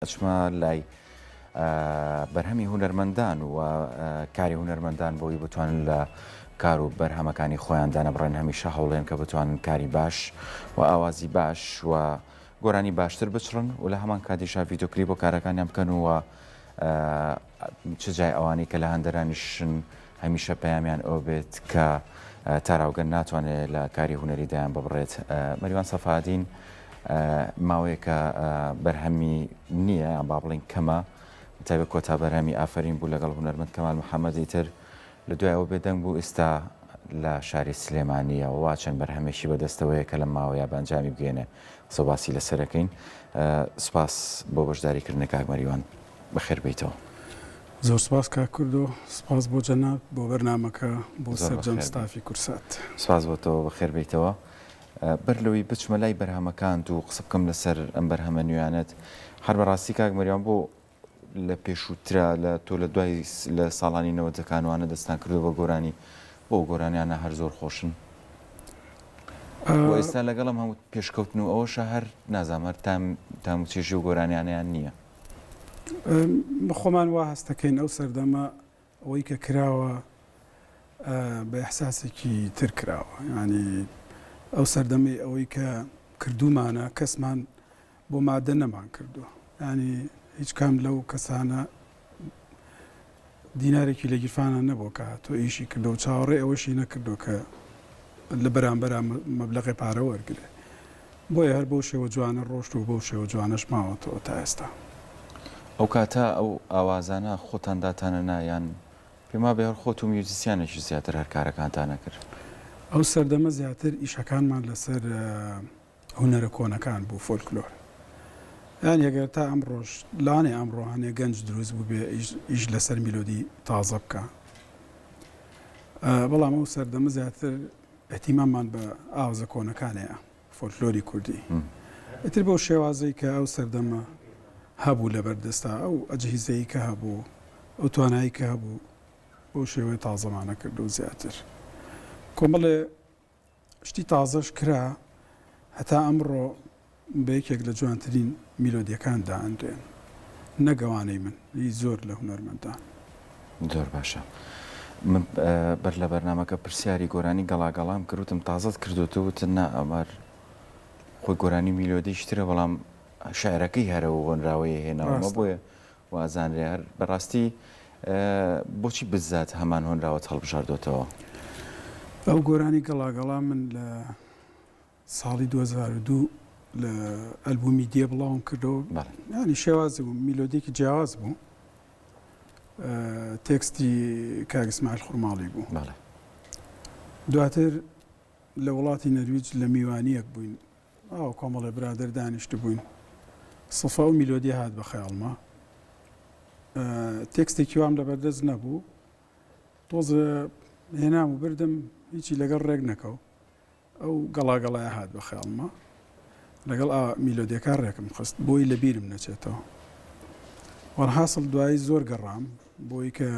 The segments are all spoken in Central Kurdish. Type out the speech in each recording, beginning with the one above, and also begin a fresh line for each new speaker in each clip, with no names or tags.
بچمە لای بەرهەمی هونەرمەندان و کاری هونەرمەندان بۆی بتوانن لە کار و بەرهەمەکانی خۆیان دانەبڕێن هەمیشە هەوڵێن کە بتوانن کاری باش و ئاوازی باش و گۆرانی باشتر بچڕن و لە هەمان کاتیشا ڤیدۆکلیپ بۆ کارەکانیان بکەن و چ جای ئەوانەی کە لە هەندەرانیشن هەمیشە پەیامیان ئەو بێت کە تاراوگەن ناتوانێت لە کاری هونەریدایان ببڕێت. مەریوان سەفادین ماوەیە کە بەرهەمی نییە یان با بڵین کەمە تایبەت کۆتا بەرهەمی ئافرین بوو لەگەڵ هونەرمەند کەمال محەممەدی تر لە دوایەوە بێدەنگ بوو ئێستا لە شاری سلێمانیە وا چەند بەرهەمێکی بەدەستەوەیە کە لە ماوەیە بەنجامی بگەێنێ سەباسی لەسەرەکەین. سپاس بۆ بەشداریکردنە کاک مەریوان بەخێر بیتەوە.
زۆر سپاس کاک کوردۆ، سپاس بۆ جەناب بۆ بەرنامەکە بۆ سەرجەم ستافی کورسات.
سپاس بۆتەوە بەخێر بیتەوە. بەر لەوەی بچمە لای بەرهەمەکان و قسە بکەم لەسەر ئەم بەرهەمە نوێیانەت هەر بەڕاستی کاک مەریوان بۆ لە پێشووترا لە تۆ لە دوای لە ساڵانی نەوەتەکانوانە دەستان کردو بە گۆرانی بۆ گۆرانیانە هەر زۆر خۆشن و ئێستا لەگەڵم هەموو پێشکەوتن و ئەوەشە هەر نازام هەر تام چێژی و گۆرانیانیان نییە.
خۆمان وا هەستەکەین ئەو سەردەمە ئەوەی کە کراوە بە ئەحساسێکی تر کراوە، ینی ئەو سەردەمەی ئەوەی کە کردومانە کەسمان بۆ مادە نەمان کردووە، ینی هیچ کام لەو کەسانە دینارێکی لە گیرفانە نەبوو کە تۆ ئیشی کردو و چاوەڕێ ئەوەشی نەکردو کە لە بەرامبەر مەبلەغی پارە وەرگێ، بۆیە هەر بەو شێوە جوانە ڕۆشت و بەو شێوە جوانەش ماوەتەوە تا ئێستا.
ئەو کاتە ئەو ئاوازانە خۆتان داتانە نایان پێما بێ هەر خۆت و میوزیسیانێکی زیاتر هەر کارەکانتانە کرد؟
ئەو سەردەمە زیاتر ئیشەکانمان لەسەر هونەرە کۆنەکان بوو، فۆلکلۆر. یان ئەگەر تا ئەمڕۆژ لاانێ ئەمڕۆ هەنێ گەنج دروست بوو بێ ئیش لەسەر میلۆدی تازە بکە، بەڵام ئەو سەردەمە زیاتر ئەتیمامان بە ئاوازە کۆنەکانەیە فۆلکلۆری کوردی. ئیتر بەو شێوازەی کە ئەو سەردەمە هەبوو لە بەردەستا ئەو ئەجهیزەی کە هەبوو ئەو توانایی کە هەبوو بۆ شێوەی تازەمانە کرد و زیاتر کۆمەڵێ شتی تازەش کرا هەتا ئەمڕۆ بە یەکێک لە جوانترین میلۆدیەکان دائەنرێن، نەگەوانەی من زۆر لە هونەرمەندان.
زۆر باشە. من بەر لە بەرنامەکە پرسیاری گۆرانی گەڵاگەڵام کردوتم تازەت کردوتە وتن نا ئەمەر خۆی گۆرانی میلۆدی شترە بەڵام شاعرەکەی هەرەوە وەنراوەیە هێناوەمە بۆیە وازانرێ هەر بەڕاستی بۆچی بزات هەمان هۆنراوەت هەڵبژاردۆتەوە؟
ئەو گۆرانی گەڵاگەڵا من لە ساڵی 2002 لە ئەلبومی دیێ بڵاوم کردەوە، ینی شێوازی بوو، میلۆدیەکی جیاواز بوو، تێکستی کاک ئیسماعیل خوڕماڵی بوو. دواتر لە وڵاتی نەرویج لە میوانیەک بووین، ئاو کۆمەڵێ برادەر دانیشت بووین، سڵفا و میلۆدی هات بە خەیاڵما، تێکستێکی وام لەبەردەست نەبوو، تۆزە هێنام و بردم هیچی لەگەڵ ڕێک نەکەو، ئەو گەڵاگەڵایە هات بە خەیاڵما لەگەڵ میلۆدیەکان ڕێکم خست بۆی لە بیرم نەچێتەوە. وەڵحاصڵ دوایی زۆر گەڕام بۆی کە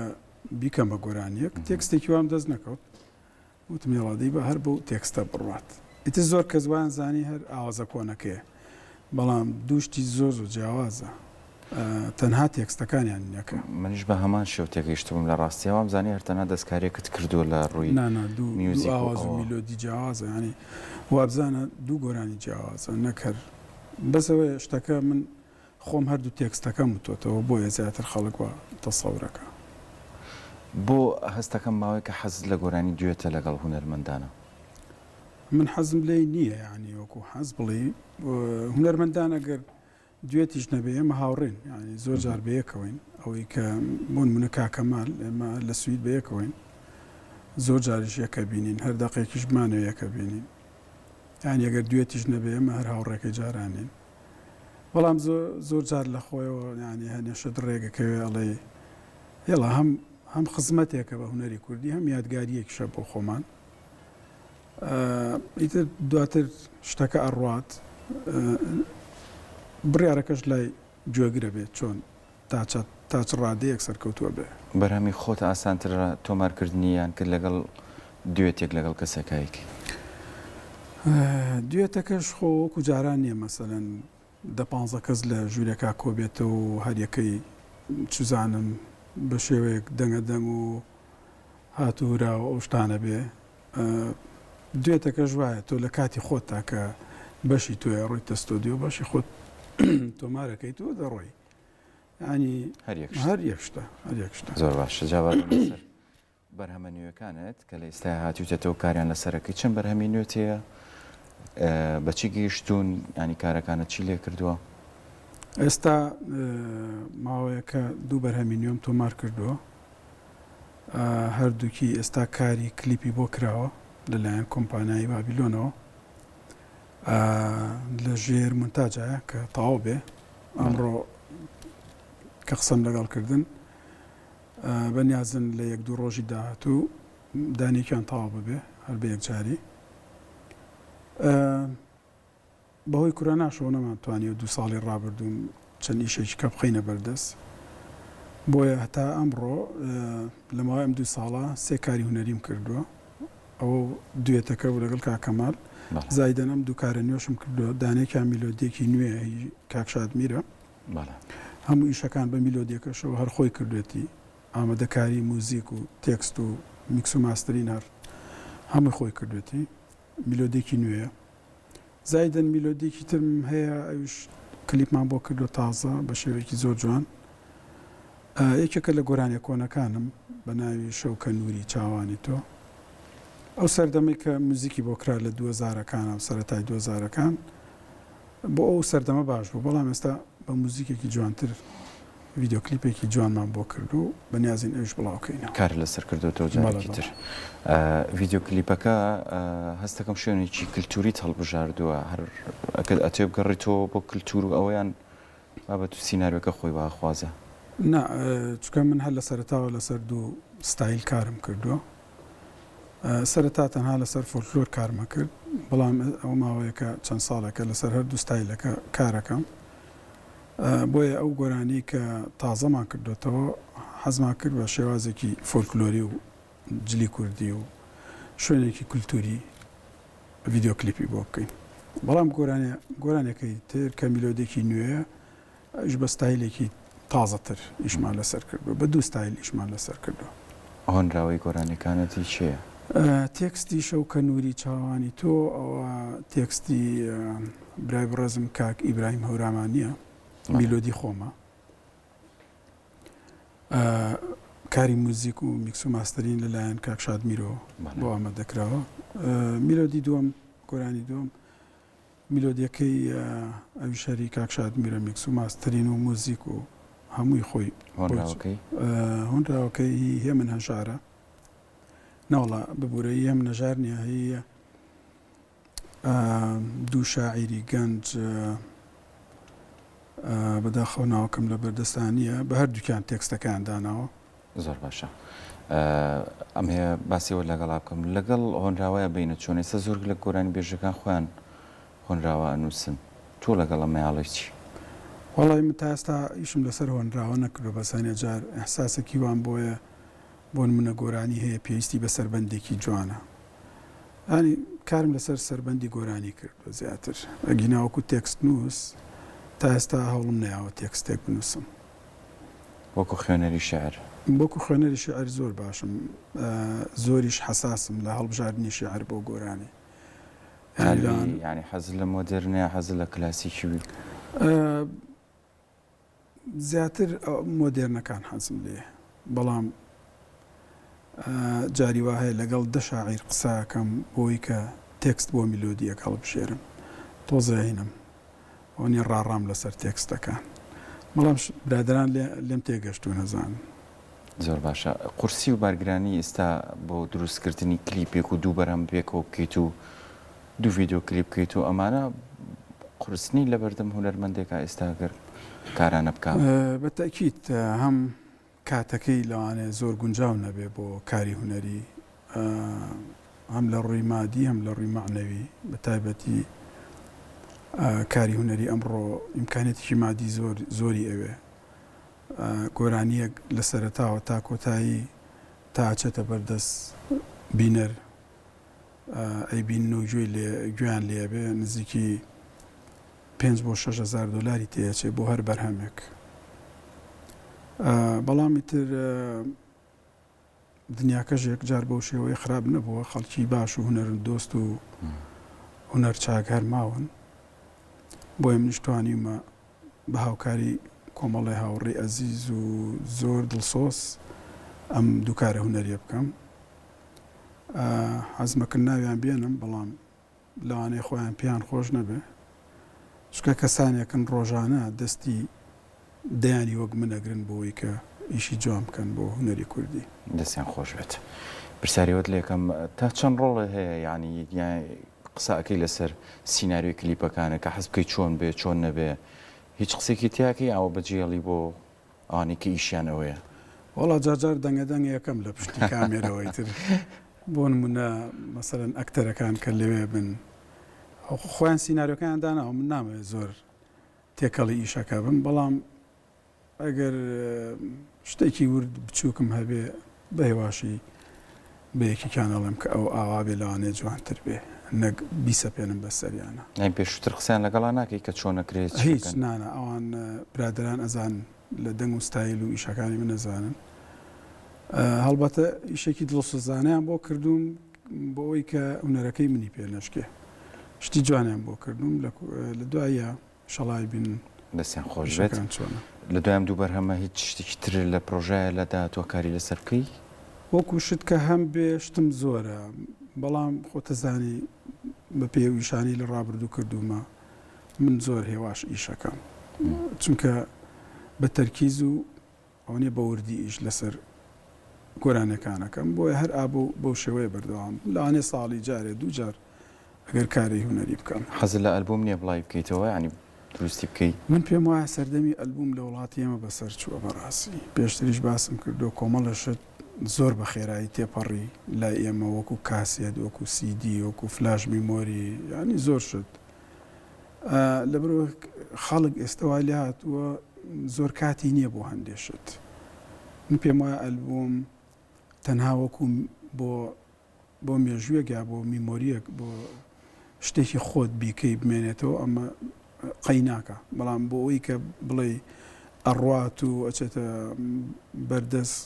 بیکەم بە گۆرانیەک، تێکستێکی وام دەست نەکەوت، وتم هێڵادەی بە هەر بەو تێکستە بڕات. ئیتر زۆر کەس وایان زانی هەر ئاوازە کۆنەکەیە، بەڵام دووشتی زۆر زۆر جیاوازە، تەنها تێکستەکانیان نەکە.
منیش بە هەمان شێو تێگەیشتبووم لە ڕاستیەوەم زانی هەرتەنها دەستکاریەکەت کردووە لە ڕووی
میوزیک ئاواز و میلۆدی جیاوازە، ینی وابزانە دوو گۆرانی جیاوازە نەکرد. بەسەوەی شتەکە من خۆم هەردوو تێکستەکەم وتۆتەوە بۆیە زیاتر خەڵک وە تەسەورەکە.
بۆ هەستەکەم ماوەیە کە حەزت لە گۆرانی دوێتە لەگەڵ هونەرمەندانە؟
من حەزم لێی نییە، ینی وەکو حەز بڵێ هونەرمەندان ئەگەر دوێتیش نەبێ ئێمە هاوڕێن، ینی زۆر جار بەیەکەوەین، ئەوەی کە بۆ نمونە کاکەمال ئێمە لە سوید بەیەکەوەین، زۆر جاریش یەکە بینین، هەر دەقێکیش بمانەوە یەکە بینین، یانی ئەگەر دوێتیش نەبێ ئێمە هەر هاوڕێکی جارانین. بەڵام زۆر جار لە خۆیەوە ینی هەنێشت ڕێگەکەوێ ئەڵێ هێڵا هەم خزمەتێکە بە هونەری کوردی هەم یادگاریەکیشە بۆ خۆمان. ئیتر دواتر شتەکە ئەڕوات بڕیارەکەش لای گوێگرە بێت چۆن تا چ ڕادەیەک سەرکەوتووە بێ.
بەرهەمی خۆت ئاسانترە تۆمارکردنییان کرد لەگەڵ دوێتێک لەگەڵ کەسەکایەکی؟
دوێتەکەش خۆ وەکو جاران نییە، مەسەلەن 10-15 کەس لە ژوورێکا کۆبێتەوە و هەریەکەی چزانم بە شێوەیەک دەنگە دەنگ و هاتووراوە ئەو شتانە بێ دوێتەکە ژوایە تۆ لە کاتی خۆتتا کە بەشی تۆە ڕۆیتە ستۆدیۆ بەشی خۆت تۆمارەکەی تۆ دەڕۆی ینی هەر یەک شتە
زۆر باش جاوار لەسەر بەرهەمە نوێەکانت کە لە ئێستا هاتووتێتەوە کاریان لەسەرەکەی چەند بەرهەمی نوێتەیە بەچی گەیشتون ینی کارەکانت چی لێ کردووە؟
ئێستا ماوەیەکە دوو بەرهەمی نوێم تۆمار کردووە هەردووکی ئێستا کاری کلیپی بۆ کراوە لەلایەن کۆمپانیایی بابیلۆنەوە لە ژێر مونتاجایە کە تەواو بێ ئەمڕۆ کە قسەم لەگەڵکردن بەنیازن لە 1-2 ڕۆژی داهاتوو دانێکیان تەواو ببێ هەر بە یەکجاری بەهۆی کورە ناشەوە نەمانتوانیوە 2 ساڵی ڕابردوون چەند ئیشێکی کە بخەینە بەردەست بۆیە هەتا ئەمڕۆ لە ماوەی ئەم 2 ساڵە 3 کاری هونەریم کردووە ئەوە دوێتەکە و لەگەڵ کاکەمال زایدەن ئەم 2 کارە نوێشم کردووە دانێکیان میلۆدیەکی نوێ کاکشاد میرە هەموو ئیشەکان بە میلۆدیەکەشەوە هەر خۆی کردوێتی ئامادەکاری موزیک و تێکست و میکس و ماسترین هەر هەمووی خۆی کردوێتی میلۆدیەکی نوێیە زایدەن میلۆدیەکی ترم هەیە ئەوش کلیپمان بۆ کردو تازە بە شێوەیەکی زۆر جوان یەکێکە لە گۆرانیە کۆنەکانم بە ناوی شەوکە نووری چاوانی تۆ ئەو سەردەمەی کە موزیکی بۆ کرا لە 2000ەکانە سەرەتای 2000ەکان بۆ ئەو سەردەمە باش بوو بەڵام ئێستا بە موزیکێکی جوانتر ڤیدیۆکلیپێکی جوانمان بۆ کرد و بەنیازین ئەوش بڵاوکەینە
کار لەسەر کردوتەوە جارێکی تر ڤیدیۆکلیپەکە هەستەکەم شوێنێکی کللتوریت هەڵبژاردووە هەر ئەتێ بگەڕێتەوە بۆ کللتور و ئەوەیان بابەت و سیناریۆکە خۆی باخوازە
نا چکە من هەر لە سەرەتاوە لەسەر 2 ستایل کارم کردووە سەرەتا تەنها لەسەر فۆلکلۆر کارمە کرد بەڵام ئەو ماوەیەکە چەند ساڵێکە لەسەر هەردوو ستایلەکە کارەکەم بۆیە ئەو گۆرانی کە تازەمان کردوێتەوە حەزمان کرد بە شێوازێکی فۆلکلۆری و جلی کوردی و شوێنێکی کولتوری ڤیدیۆکلیپی بۆ بکەین بەڵام گۆرانێکی تر کە میلۆدێکی نوێیە ئەوش بە ستایلێکی تازەتر ئیشمان لەسەر کردو بە 2 ستایل ئیشمان لەسەر کردو
هۆنراوەی گۆرانەکانەتی چییە؟
تێکستی شەوکە نووری چاوانی تۆ ئەوە تێکستی برای بڕێزم کاک ئیبراهیم هەورامانیە میلۆدی خۆمە کاری موزیک و میکس و ماسترین لەلایەن کاکشاد میرۆ بۆ ئامادەکراوە میلۆدی دووەم گۆرانی دووەم میلۆدیەکەی ئەوی شەری کاکشاد میرە میکس و ماسترین و موزیک و هەمووی خۆی هۆنراوەکەی هێ من هەژارە ناوڵە ببوورەی هەم نەژار نیە هەیە 2 شاعیری گەنج بەداخەو ناوکەم لە بەردەستانیە بە هەردووکیان تێکستەکان داناوە
زۆر باشە ئەم هەیە باسیەوە لەگەڵا بکەم لەگەڵ هۆنراوایە بینە چۆن ئێستا زۆر لە گۆرانی بێژەکان خۆیان هۆنراوە ئەنووسن تۆ لەگەڵ ئەمەیاڵی چی؟
وەڵی من تا ئێستا ئیشم لەسەر هۆنراوە نەکردو بەسانە جار ئەحساسێکی وان بۆیە بۆ منە گۆرانی هەیە پێویستی بە سەربەندێکی جوانە ینی کارم لەسەر سەربەندی گۆرانی کرد بە زیاتر ئەگیناوەکو تێکست نووس تا ئێستا هەوڵم نەیاوە تێکستێک بنووسم
وەکو خوێنەری شێعر
بۆکو خوێنەری شێعر زۆر باشم زۆریش حەساسم لە هەڵبژاردننی شێعر بۆ گۆرانی
ینی حەز لە مۆدرنە حەز لە کلاسیکی بی
زیاتر مۆدێرنەکان حەزم لێ بەڵام جاری وا هەیە لەگەڵ 10 شاعیر قساکەم بۆی کە تێکست بۆ میلۆدیەک هەڵبژێرم تۆزەهینم ئەوەنی ڕاڕام لەسەر تێکستەکان بەڵام برادران لێم تێگەشتو نەزانن
زۆر باشە قورسی و بارگرانی ئێستا بۆ دروستکردنی کلیپێک و دوو بەرهەم پێکەوە بکەیت و 2 ڤیدیۆ کلیپ بکەیت و ئەمانە قورسنی لە بەردەم هونەرمەندێکە ئێستاگەر کارانە بکات
بە تەکیت هەم کاتەکەی لەوانەیە زۆر گونجاو نەبێ بۆ کاری هونەری هەم لە ڕووی مادی هەم لە ڕووی معنەوی بە تایبەتی کاری هونەری ئەمڕۆ ئیمکانێتێکی مادی زۆری ئەوێ گۆرانیەک لە سەرەتاوە تا کۆتایی تا ئاچێتە بەردەست بینەر ئەی بین و گوێیان لێبێ نزیکی 5 بۆ 6,000 دلاری تێچێ بۆ هەر بەرهەمێک بەڵامی تر دنیاکەژێک جار بەو شێوەیە خراپ نەبووە خەڵکی باش و هونەر دۆست و هونەر چاکار ماون بۆیە منیشتوانیمە بە هاوکاری کۆمەڵی هاوڕێی ئەزیز و زۆر دڵسۆز ئەم دووکارە هونەریە بکەم حەزمەکرد ناویان بێنم بەڵام لەوانەیە خۆیان پێیان خۆش نەبێ چکە کەسانێکن ڕۆژانە دەستی دەیانی وەک منەگرن بۆی کە ئیشی جوان بکەن بۆ هونەری کوردی
دەستیان خۆش بێت پرسیاریوت لێکم تا چەند ڕۆڵە هەیە ینی قسەکەی لەسەر سیناریۆی کلیپەکانە کە حەز بکەی چۆن بێ چۆن نەبێ هیچ قسێکی تیاکەی ئەوە بەجێڵی بۆ ئەوانەی کە ئیشیان ئەوەیە
وەڵا جارجار دەنگەدەنگ یەکەم لە پشتی کامێرەوەی تر بۆ نمونە مەسەرەن ئەکتەرەکان کە لەوێ بن خۆیان سیناریۆکەیان داناوە من نامەوێت زۆر تێکەڵی ئیشەکە بم بەڵام ئەگەر شتێکی ورد بچووکم هەبێ بە هێواشی بەیەکیکانەڵێم کە ئەو ئاوا بێ لەوانێ جوانتر بێ نەک بیسەپێنم بەسەریانە
ئەین پێشتر قسەیان لەگەڵا ناکەی کە چۆن نەکرێت
هیچ نانە ئەوان برادران ئەزان لە دەنگ و ستایل و ئیشەکانی من نەزانن هەڵبەتە ئیشێکی دڵسۆزانیان بۆ کردوم بۆ ئەوی کە هونەرەکەی منی پێ نەشکێ شتی جوانیان بۆ کردوم لە دوایە شەڵای بین
دەستیان خۆش بێت لە دوایام دوو بەرهەمە هیچ شتێکی تر لە پرۆژایە لەدا تۆ کاری لەسەر بکەی
وەکو شت کە هەم بێ شتم زۆرە بەڵام خۆتەزانی بە پێویشانی لە ڕابردوو کردومە من زۆر هێواش ئیشەکەم چونکە بە تەرکیز و ئەوەنێ بە وردی ئیش لەسەر گۆرانەکانەکەم بۆیە هەر ئابوو بەو شێوەیە بەردەوام لەوانێ ساڵی جارێ دوو جار ئەگەر کاری هونەری بکەم
حەزت لە ئەلبوم نییە بڵای بکەیتەوە ینی دروستی بکەیت
من پێم وایە سەردەمی ئەلبوم لە وڵاتی ئێمە بەسەر چووە بەڕاستی پێشتریش باسم کردو کۆمەڵە شت زۆر بە خێرایی تێپەڕی لای ئێمە وەکو کاسێت وەکو سیدی وەکو فلاش میمۆری ینی زۆر شت لەبەرەوە خەڵک ئێستاوای لێ هاتووە زۆر کاتی نییە بۆ هەندێشت من پێم وایە ئەلبوم تەنها وەکو بۆ مێژوویەکە بۆ میمۆریەک بۆ شتێکی خۆت بیکەی بمێنێتەوە ئەمە قەی ناکە بەڵام بۆ ئەوی کە بڵێ ئەڕوات و ئەچێتە بەردەست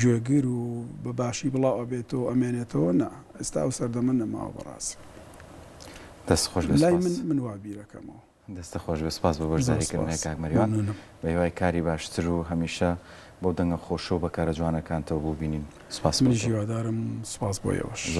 گوێگر و بە باشی بڵاو ئەبێتەوە ئەمێنێتەوە نا ئێستا ئەو سەردەمە نەماوە بەڕاستی
دەست خۆش
لای من وا بیرەکەمەوە
دەستە خۆش بە سپاس بە بەرزاریکردنەوەی کاک مەریوان بە هیوای کاری باشتر و هەمیشە بۆ دەنگە خۆشەوە بەکارە جوانەکانتەوە بۆ بینین سپاس
منیش هیوادارم سپاس بۆ ئێوەش